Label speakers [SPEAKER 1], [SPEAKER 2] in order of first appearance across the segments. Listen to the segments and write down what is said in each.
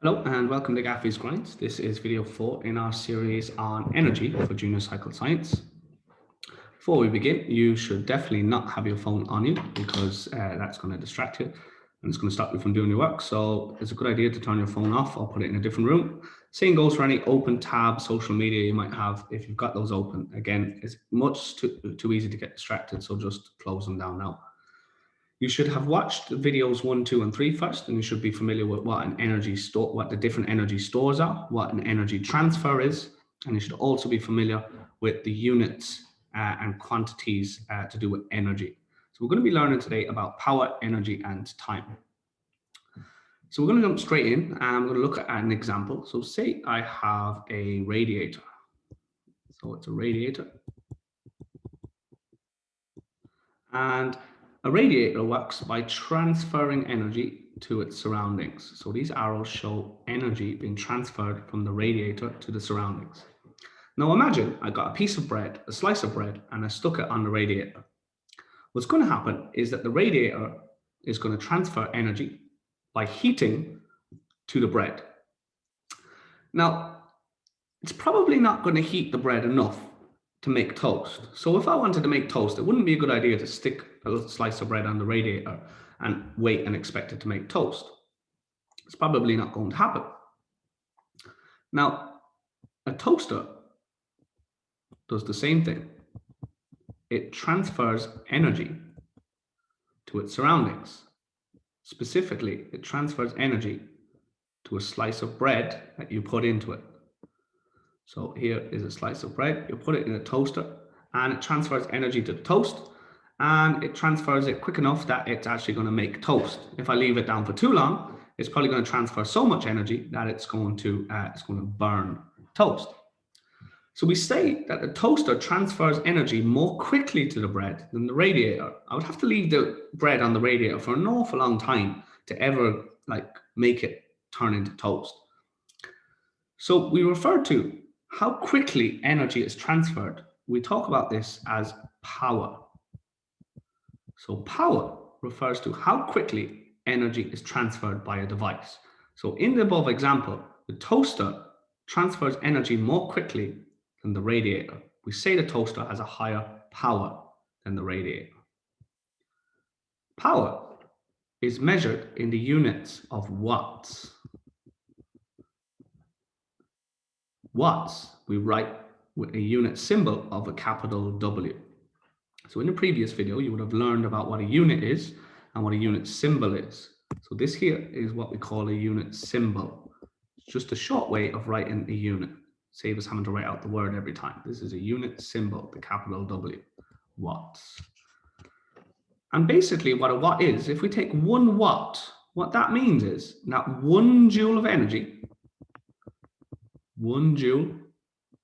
[SPEAKER 1] Hello and welcome to Gaffy's Grinds. This is video 4 in our series on energy for junior cycle science. Before we begin, you should definitely not have your phone on you because that's going to distract you and it's going to stop you from doing your work. So it's a good idea to turn your phone off or put it in a different room. Same goes for any open tab social media you might have. If you've got those open, again, it's much too easy to get distracted. So just close them down now. You should have watched videos 1, 2, and 3 first, and you should be familiar with what an energy store, what the different energy stores are, what an energy transfer is, and you should also be familiar with the units and quantities to do with energy. So we're going to be learning today about power, energy, and time. So we're going to jump straight in, and I'm going to look at an example. So say I have a radiator. So it's a radiator. And a radiator works by transferring energy to its surroundings. So these arrows show energy being transferred from the radiator to the surroundings. Now imagine I got a piece of bread, a slice of bread, and I stuck it on the radiator. What's going to happen is that the radiator is going to transfer energy by heating to the bread. Now, it's probably not going to heat the bread enough to make toast. So if I wanted to make toast, it wouldn't be a good idea to stick a little slice of bread on the radiator and wait and expect it to make toast. It's probably not going to happen. Now, a toaster does the same thing. It transfers energy to its surroundings. Specifically, it transfers energy to a slice of bread that you put into it. So here is a slice of bread. You put it in a toaster and it transfers energy to the toast, and it transfers it quick enough that it's actually going to make toast. If I leave it down for too long, it's probably going to transfer so much energy that it's going to burn toast. So we say that the toaster transfers energy more quickly to the bread than the radiator. I would have to leave the bread on the radiator for an awful long time to ever make it turn into toast. So we refer to how quickly energy is transferred. We talk about this as power. So power refers to how quickly energy is transferred by a device. So in the above example, the toaster transfers energy more quickly than the radiator. We say the toaster has a higher power than the radiator. Power is measured in the units of watts. Watts, we write with a unit symbol of a capital W. So in the previous video, you would have learned about what a unit is and what a unit symbol is. So this here is what we call a unit symbol. It's just a short way of writing a unit. Save us having to write out the word every time. This is a unit symbol, the capital W, watts. And basically what a watt is, if we take 1 watt, what that means is that 1 joule of energy, 1 joule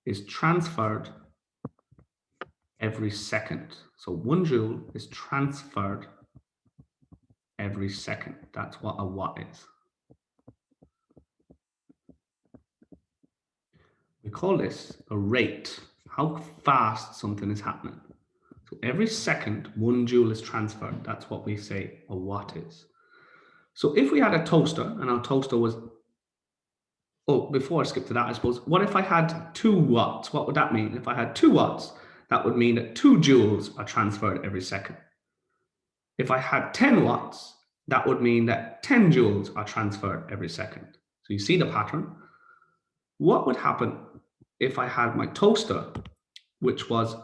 [SPEAKER 1] is transferred every second. So 1 joule is transferred every second. That's what a watt is. We call this a rate, how fast something is happening. So every second, 1 joule is transferred. That's what we say a watt is. So if we had a toaster and our toaster was, before I skip to that, I suppose, what if I had 2 watts? What would that mean? If I had 2 watts, that would mean that 2 joules are transferred every second. If I had 10 watts, that would mean that 10 joules are transferred every second. So you see the pattern. What would happen if I had my toaster, which was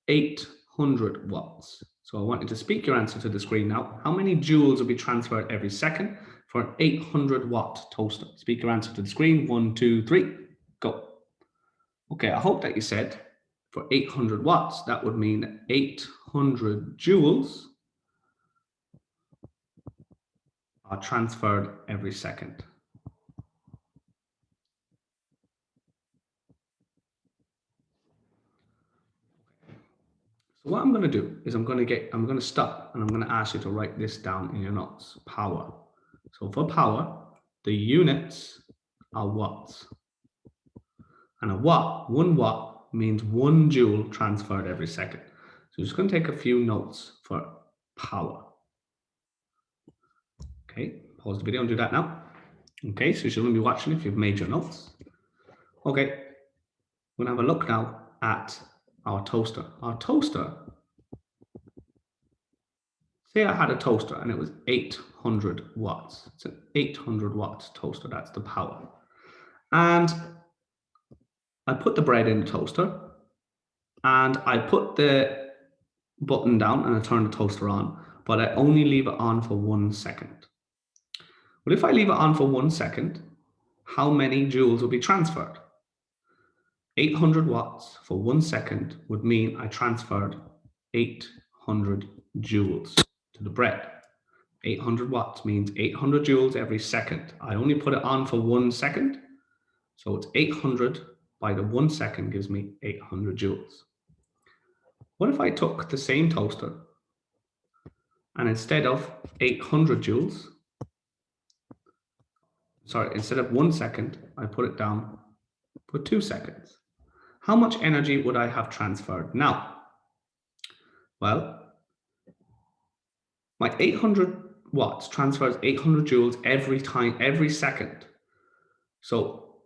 [SPEAKER 1] 800 watts? So I want you to speak your answer to the screen now. How many joules will be transferred every second for an 800 watt toaster? Speak your answer to the screen. 1, 2, 3, go. Okay, I hope that you said for 800 watts, that would mean 800 joules are transferred every second. So what I'm going to do is I'm going to stop and I'm going to ask you to write this down in your notes. Power. So for power, the units are watts. And a watt, 1 watt means 1 joule transferred every second. So I'm just going to take a few notes for power. Okay, pause the video and do that now. Okay, so you should only be watching if you've made your notes. Okay, we're going to have a look now at our toaster. Our toaster, say I had a toaster and it was 800 watts. It's an 800 watts toaster, that's the power. And I put the bread in the toaster and I put the button down and I turn the toaster on, but I only leave it on for 1 second. But if I leave it on for 1 second, how many joules will be transferred? 800 watts for 1 second would mean I transferred 800 joules to the bread. 800 watts means 800 joules every second. I only put it on for 1 second, so it's 800 by the 1 second gives me 800 joules. What if I took the same toaster and instead of 800 joules, instead of 1 second, I put it down for 2 seconds? How much energy would I have transferred now? Well, my 800 watts transfers 800 joules every second. So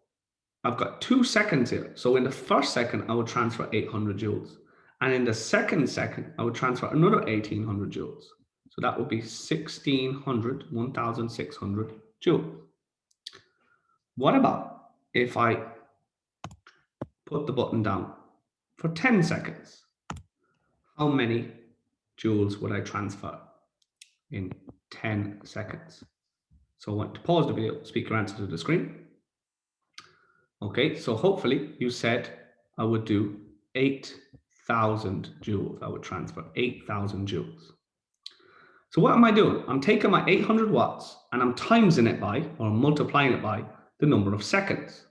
[SPEAKER 1] I've got 2 seconds here. So in the first second, I would transfer 800 joules. And in the second second, I would transfer another 1800 joules. So that would be 1600 joules. What about if I put the button down for 10 seconds? How many joules would I transfer in 10 seconds? So I want to pause the video, speak your answer to the screen. Okay, so hopefully you said I would do 8,000 joules. I would transfer 8,000 joules. So what am I doing? I'm taking my 800 watts and I'm timesing it by, or multiplying it by, the number of seconds.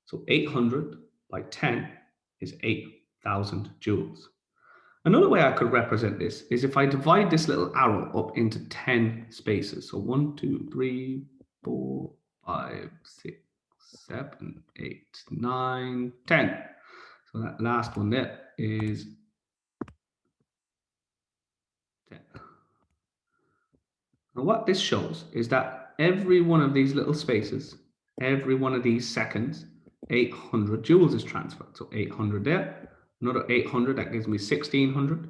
[SPEAKER 1] So 800 by 10 is 8,000 joules. Another way I could represent this is if I divide this little arrow up into 10 spaces. So 1, 2, 3, 4, 5, 6, 7, 8, 9, 10. So that last one there is 10. And what this shows is that every one of these little spaces, every one of these seconds, 800 joules is transferred. So 800 there, another 800, that gives me 1600,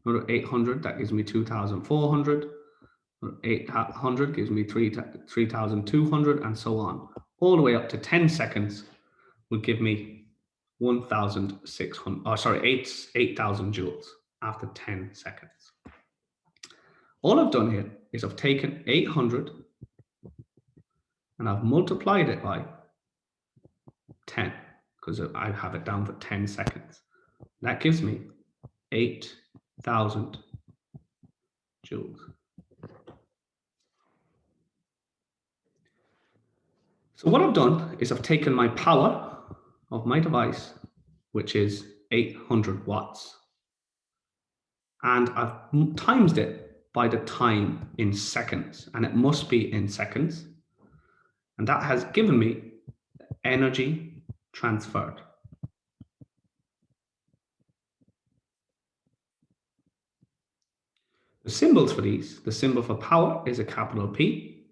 [SPEAKER 1] another 800, that gives me 2400, 800 gives me 3200, and so on. All the way up to 10 seconds would give me 8,000 joules after 10 seconds. All I've done here is I've taken 800 and I've multiplied it by 10 because I have it down for 10 seconds. That gives me 8,000 joules. So what I've done is I've taken my power of my device, which is 800 watts, and I've times it by the time in seconds, and it must be in seconds. And that has given me energy transferred. The symbols for these, the symbol for power is a capital P.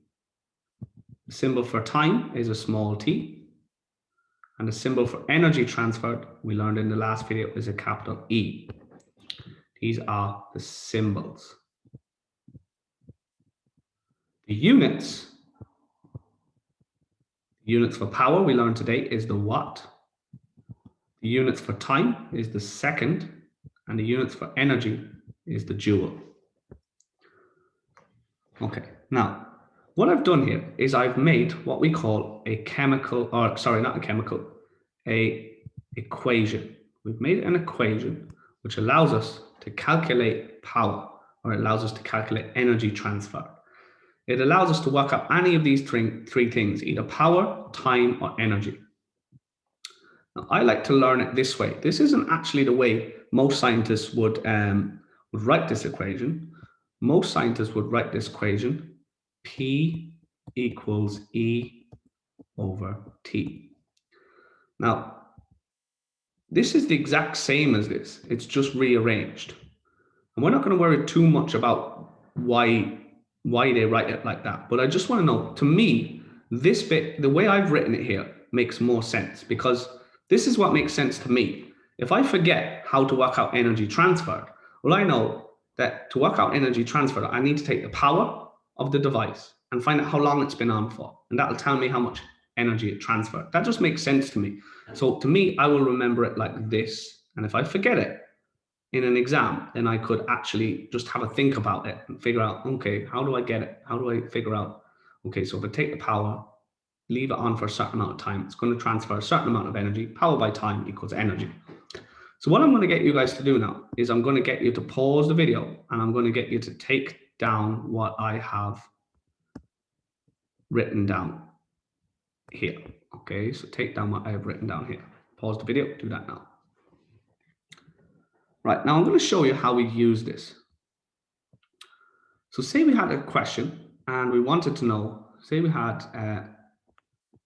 [SPEAKER 1] The symbol for time is a small t. And the symbol for energy transferred, we learned in the last video, is a capital E. These are the symbols. The units for power we learned today is the watt. The units for time is the second, and the units for energy is the joule. Okay, now what I've done here is I've made what we call a equation. We've made an equation which allows us to calculate power, or it allows us to calculate energy transfer. It allows us to work out any of these three things, either power, time, or energy. Now, I like to learn it this way. This isn't actually the way most scientists would write this equation. Most scientists would write this equation, P equals E over T. Now, this is the exact same as this. It's just rearranged. And we're not going to worry too much about why they write it like that. But I just want to know, to me, this bit, the way I've written it here, makes more sense because this is what makes sense to me. If I forget how to work out energy transferred, well, I know that to work out energy transferred, I need to take the power of the device and find out how long it's been on for. And that'll tell me how much energy it transferred. That just makes sense to me. So to me, I will remember it like this. And if I forget it in an exam, then I could actually just have a think about it and figure out, okay, how do I get it? How do I figure out, okay, so if I take the power, leave it on for a certain amount of time, it's going to transfer a certain amount of energy. Power by time equals energy. So what I'm going to get you guys to do now is I'm going to get you to pause the video and I'm going to get you to take down what I have written down here. Okay, so take down what I have written down here. Pause the video, do that now. Right, now I'm going to show you how we use this. So say we had a question and we wanted to know, say we had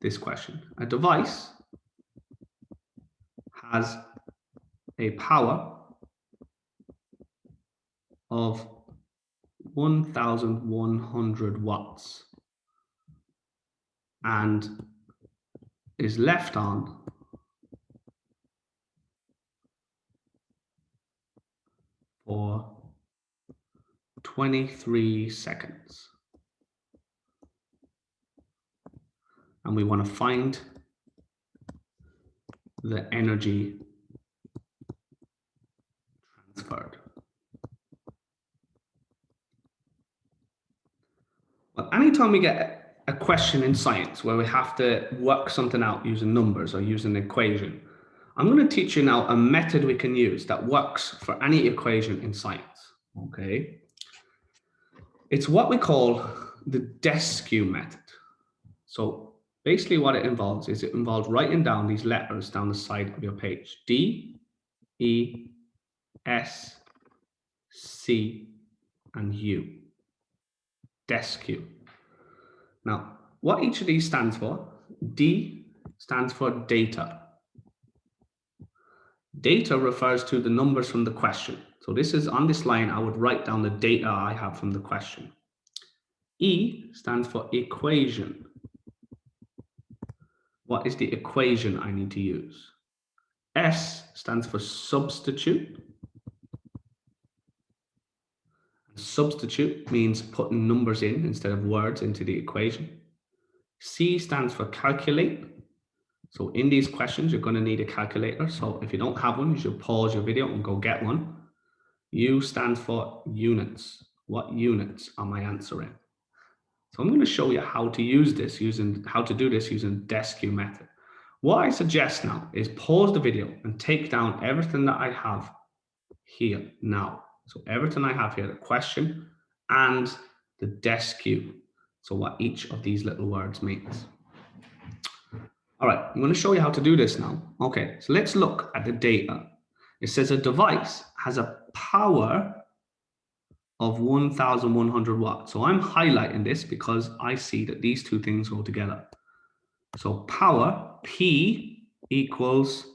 [SPEAKER 1] this question. A device has a power of 1,100 watts and is left on for 23 seconds. And we want to find the energy transferred. Well, anytime we get a question in science where we have to work something out using numbers or using an equation, I'm going to teach you now a method we can use that works for any equation in science. Okay. It's what we call the Deskew method. So basically what it involves is it involves writing down these letters down the side of your page. D, E, S, C, and U. Deskew. Now, what each of these stands for, D stands for data. Data refers to the numbers from the question. So this is on this line, I would write down the data I have from the question. E stands for equation. What is the equation I need to use? S stands for substitute. Substitute means putting numbers in instead of words into the equation. C stands for calculate. So in these questions, you're going to need a calculator. So if you don't have one, you should pause your video and go get one. U stands for units. What units am I answering? So I'm going to show you how to use this how to do this using Deskew method. What I suggest now is pause the video and take down everything that I have here now. So everything I have here, the question and the Deskew. So what each of these little words means. All right, I'm going to show you how to do this now. Okay, so let's look at the data. It says a device has a power of 1,100 watts. So I'm highlighting this because I see that these two things go together. So power, P, equals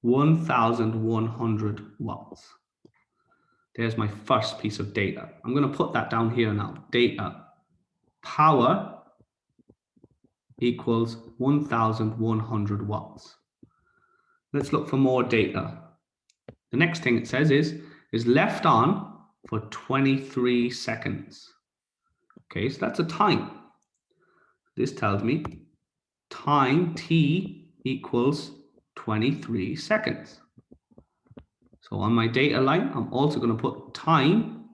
[SPEAKER 1] 1,100 watts. There's my first piece of data. I'm going to put that down here now. Data, power equals 1,100 watts. Let's look for more data. The next thing it says is left on for 23 seconds. Okay, so that's a time. This tells me time T equals 23 seconds. So on my data line, I'm also going to put time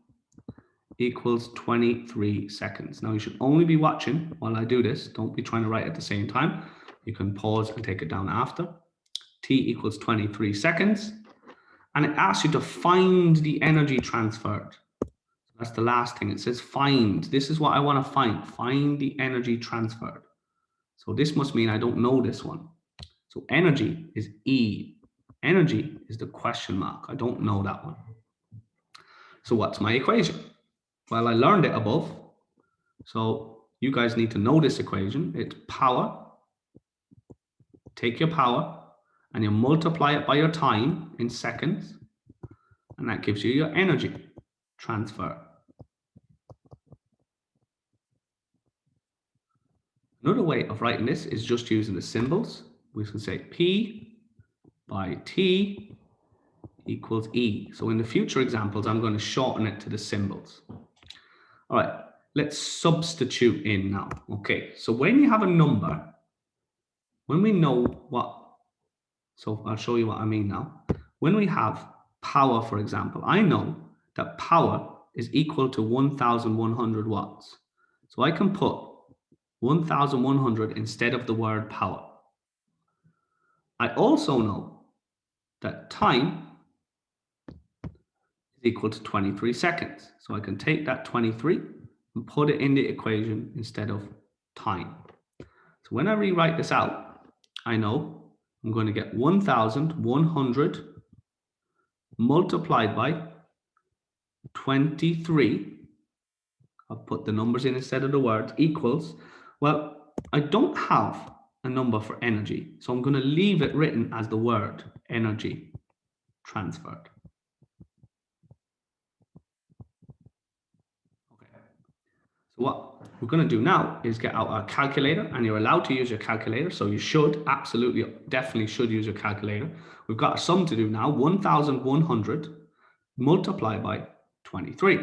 [SPEAKER 1] equals 23 seconds. Now you should only be watching while I do this. Don't be trying to write at the same time. You can pause and take it down after. T equals 23 seconds. And it asks you to find the energy transferred. That's the last thing. It says find. This is what I want to find. Find the energy transferred. So this must mean I don't know this one. So energy is E. Energy is the question mark. I don't know that one. So what's my equation? Well, I learned it above. So you guys need to know this equation. It's power. Take your power and you multiply it by your time in seconds. And that gives you your energy transfer. Another way of writing this is just using the symbols. We can say P by T equals E. So in the future examples, I'm going to shorten it to the symbols. All right, let's substitute in now. Okay, so when you have a number, when we know what, so I'll show you what I mean now. When we have power, for example, I know that power is equal to 1,100 watts. So I can put 1,100 instead of the word power. I also know that time is equal to 23 seconds. So I can take that 23 and put it in the equation instead of time. So when I rewrite this out, I know I'm going to get 1,100 multiplied by 23. I'll put the numbers in instead of the words, equals, well, I don't have a number for energy, so I'm going to leave it written as the word energy transferred. Okay. So what we're going to do now is get out our calculator, and you're allowed to use your calculator, so you should absolutely, definitely should use your calculator. We've got a sum to do now, 1,100 multiplied by 23.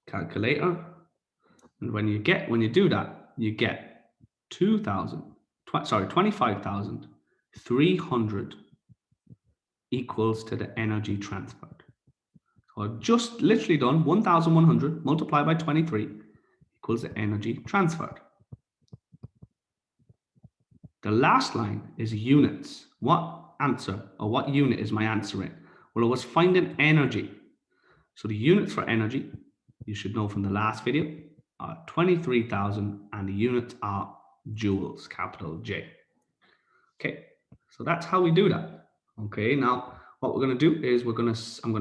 [SPEAKER 1] Calculator, and when you do that, you get 25,300 equals to the energy transferred. So I've just literally done 1,100 multiplied by 23 equals the energy transferred. The last line is units. What answer or what unit is my answer in? Well, I was finding energy. So the units for energy, you should know from the last video, are 23,000, and the units are joules, capital J. Okay, so that's how we do that. Okay, now what we're going to do is I'm going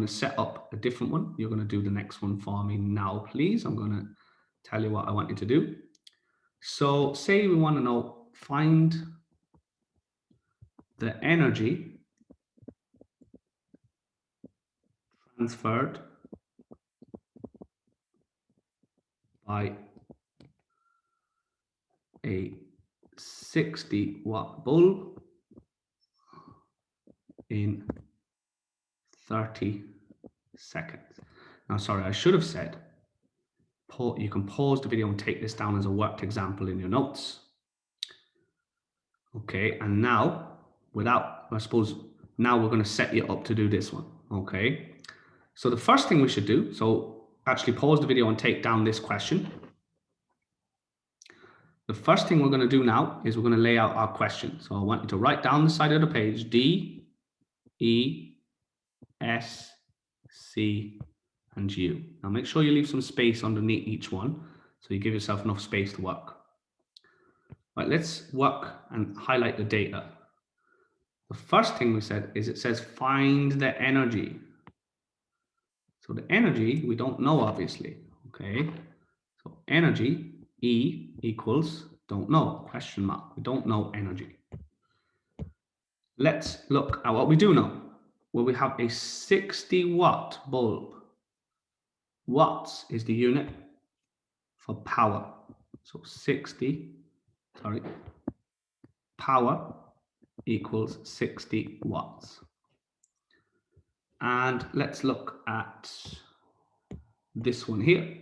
[SPEAKER 1] to set up a different one. You're going to do the next one for me now, please. I'm going to tell you what I want you to do. So say we want to know, find the energy transferred by a 60-watt bulb in 30 seconds. Now, sorry, I should have said, you can pause the video and take this down as a worked example in your notes. Okay, and now, now we're going to set you up to do this one. Okay, so the first thing we should do, so actually pause the video and take down this question. The first thing we're going to do now is we're going to lay out our question. So I want you to write down the side of the page, D, E, S, C, and U. Now make sure you leave some space underneath each one so you give yourself enough space to work. Right, let's work and highlight the data. The first thing we said is it says find the energy. So the energy we don't know, obviously. Okay, so energy, E equals don't know, question mark. We don't know energy. Let's look at what we do know. Well, we have a 60-watt bulb. Watts is the unit for power. So power equals 60 watts. And let's look at this one here.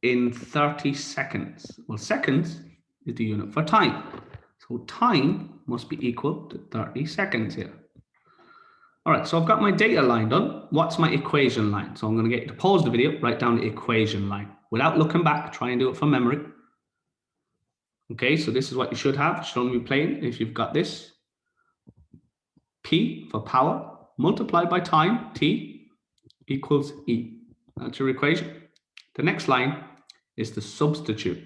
[SPEAKER 1] In 30 seconds. Well, seconds is the unit for time. So time must be equal to 30 seconds here. All right, so I've got my data line done. What's my equation line? So I'm going to get you to pause the video, write down the equation line. Without looking back, try and do it from memory. Okay, so this is what you should have. It should only be plain if you've got this. P for power multiplied by time, T equals E. That's your equation. The next line is the substitute.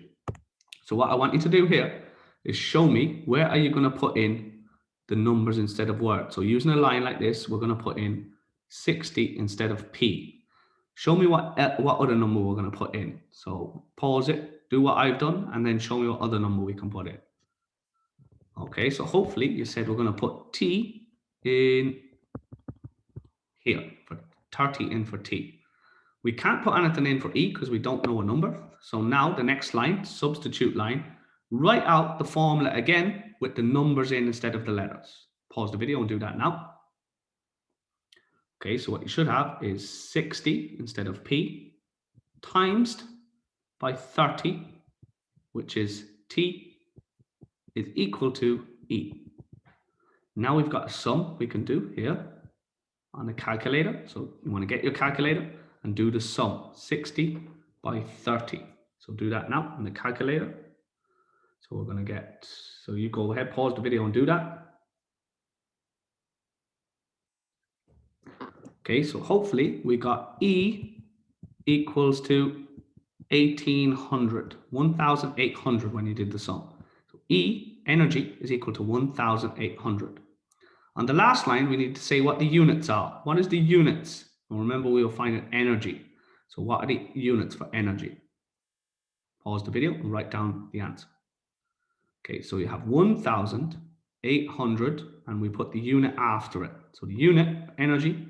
[SPEAKER 1] So what I want you to do here is show me where are you going to put in the numbers instead of words. So using a line like this, we're going to put in 60 instead of P. Show me what other number we're going to put in. So pause it, do what I've done, and then show me what other number we can put in. Okay, so hopefully you said we're going to put T in here, for 30 in for T. We can't put anything in for E because we don't know a number. So now the next line, substitute line, write out the formula again with the numbers in instead of the letters. Pause the video and do that now. Okay, so what you should have is 60 instead of P times by 30, which is T, is equal to E. Now we've got a sum we can do here on the calculator. So you want to get your calculator and do the sum, 60 by 30. So do that now on the calculator. So we're going to get, so you go ahead, pause the video and do that. Okay, so hopefully we got E equals to 1,800 when you did the sum. So E, energy, is equal to 1,800. On the last line, we need to say what the units are. What is the units? Well, remember, we will find an energy. So what are the units for energy? Pause the video and write down the answer. Okay, so you have 1,800 and we put the unit after it. So the unit energy,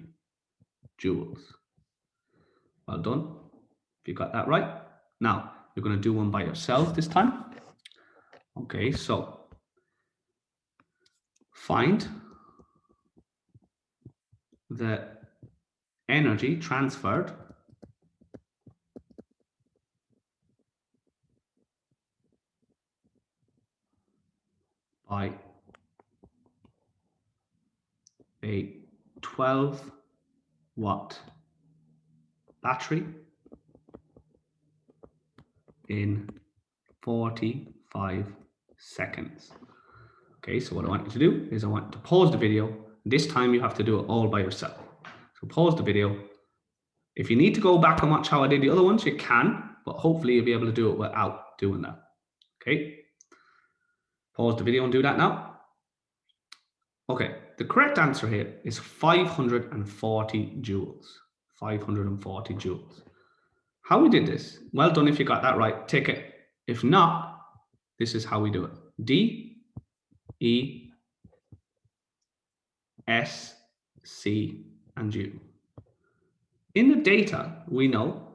[SPEAKER 1] joules. Well done. If you got that right. Now, you're going to do one by yourself this time. Okay, so find the energy transferred by a 12-watt battery in 45 seconds. Okay, so what I want you to do is I want to pause the video. This time you have to do it all by yourself. So pause the video. If you need to go back and watch how I did the other ones, you can, but hopefully you'll be able to do it without doing that. Okay, pause the video and do that now. Okay, the correct answer here is 540 joules. 540 joules. How we did this? Well done if you got that right, tick it. If not, this is how we do it. D, E, S, C, and U. In the data, we know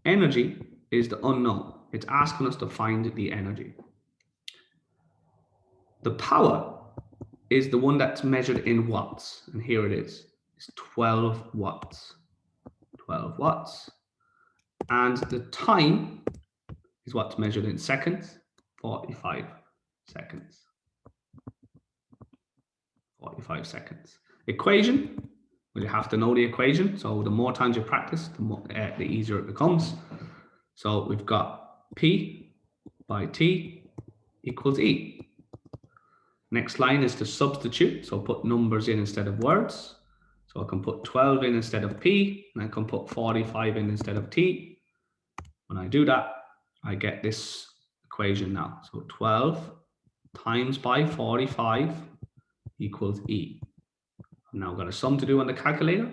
[SPEAKER 1] energy is the unknown. It's asking us to find the energy. The power is the one that's measured in watts. And here it is. It's 12 watts. 12 watts. And the time is what's measured in seconds. 45 seconds. 45 seconds. Equation. Well, you have to know the equation. So the more times you practice, the easier it becomes. So we've got P by T equals E. Next line is to substitute. So put numbers in instead of words. So I can put 12 in instead of P, and I can put 45 in instead of T. When I do that, I get this equation now. So 12 times by 45 equals E. I've now got a sum to do on the calculator.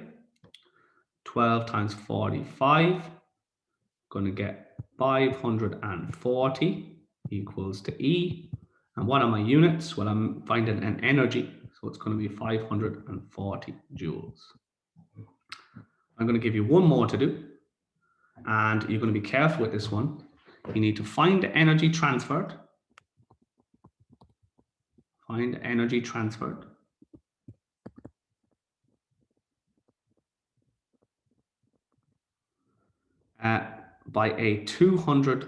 [SPEAKER 1] 12 times 45, going to get 540 equals to E. And what are my units? Well, I'm finding an energy. So it's going to be 540 joules. I'm going to give you one more to do. And you're going to be careful with this one. You need to find the energy transferred. Find the energy transferred. By a 200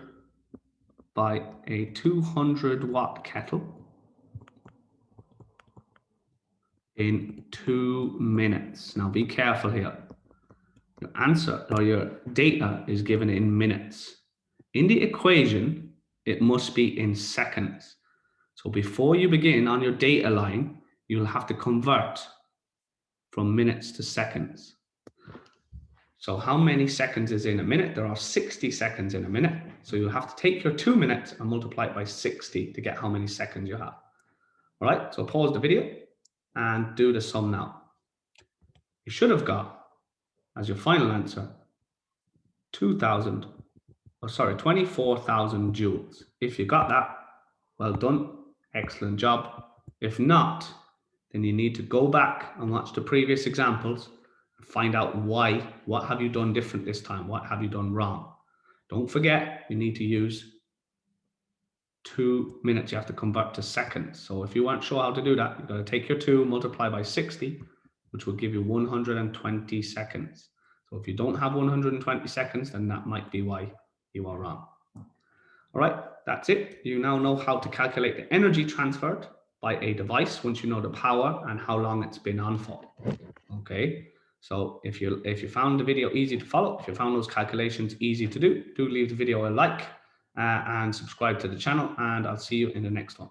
[SPEAKER 1] watt kettle in 2 minutes. Now be careful here. Your answer or your data is given in minutes. In the equation, it must be in seconds. So before you begin on your data line, you'll have to convert from minutes to seconds. So how many seconds is in a minute? There are 60 seconds in a minute. So you'll have to take your 2 minutes and multiply it by 60 to get how many seconds you have. All right, so pause the video and do the sum now. You should have got, as your final answer, 24,000 joules. If you got that, well done, excellent job. If not, then you need to go back and watch the previous examples and find out why. What have you done different this time? What have you done wrong? Don't forget, you need to use 2 minutes. You have to convert to seconds. So if you weren't sure how to do that, you've got to take your 2, multiply by 60, which will give you 120 seconds. So if you don't have 120 seconds, then that might be why you are wrong. All right, that's it. You now know how to calculate the energy transferred by a device once you know the power and how long it's been on for. Okay, so if you found the video easy to follow, if you found those calculations easy to do leave the video a like and subscribe to the channel, and I'll see you in the next one.